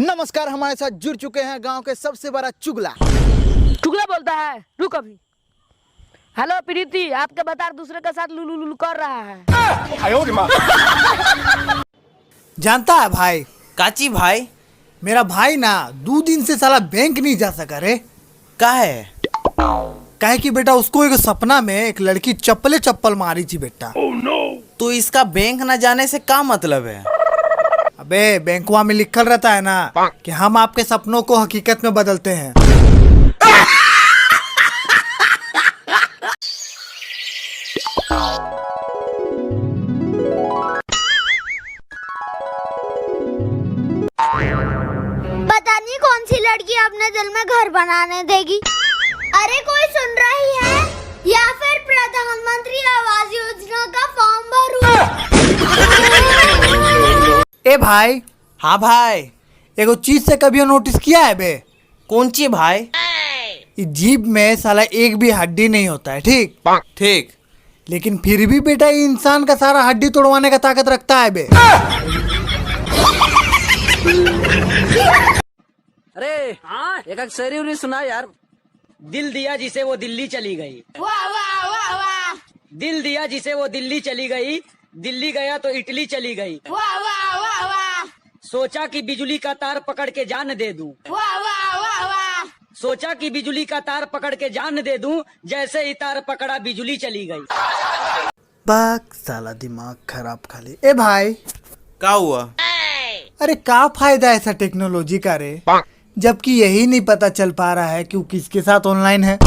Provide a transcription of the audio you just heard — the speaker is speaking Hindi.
नमस्कार, हमारे साथ जुड़ चुके हैं गांव के सबसे बड़ा चुगला। चुगला बोलता है, रुक अभी। हेलो प्रीति, आपके बता दूसरे के साथ लुलु लुलु कर रहा है। जानता है भाई, काची भाई, मेरा भाई ना 2 दिन से साला बैंक नहीं जा सका रे। का है? कहे कि बेटा उसको एक सपना में एक लड़की चप्पल मारी थी बेटा। तो इसका बैंक न जाने से क्या मतलब है? अबे बैंकवा में लिखल रहता है ना कि हम आपके सपनों को हकीकत में बदलते हैं। पता नहीं कौन सी लड़की अपने दिल में घर बनाने देगी। अरे कोई सुन रही है या फिर प्रधानमंत्री आवास योजना का फॉर्म भरूं? ए भाई, हाँ भाई। एगो चीज से कभी नोटिस किया है बे? कौन ची भाई? इस जीभ में साला एक भी हड्डी नहीं होता है, ठीक? ठीक। लेकिन फिर भी बेटा ये इंसान का सारा हड्डी तोड़वाने का ताकत रखता है बे। अरे हाँ, एक शायरी उन्हें सुना यार। दिल दिया जिसे वो दिल्ली चली गई। वाह वाह वाह वाह। दिल दिया जिसे वो दिल्ली चली गई, दिल्ली गया तो इटली चली गई। वाह वाह वाह वाह। सोचा कि बिजली का तार पकड़ के जान दे दूं। वाह वाह वाह वाह। सोचा कि बिजली का तार पकड़ के जान दे दूं, जैसे ही तार पकड़ा बिजली चली गई। बाक साला दिमाग खराब खाली। ए भाई, क्या हुआ? अरे क्या फायदा ऐसा टेक्नोलॉजी का रे, जबकि यही नहीं पता चल पा रहा है कि वो किसके साथ ऑनलाइन है।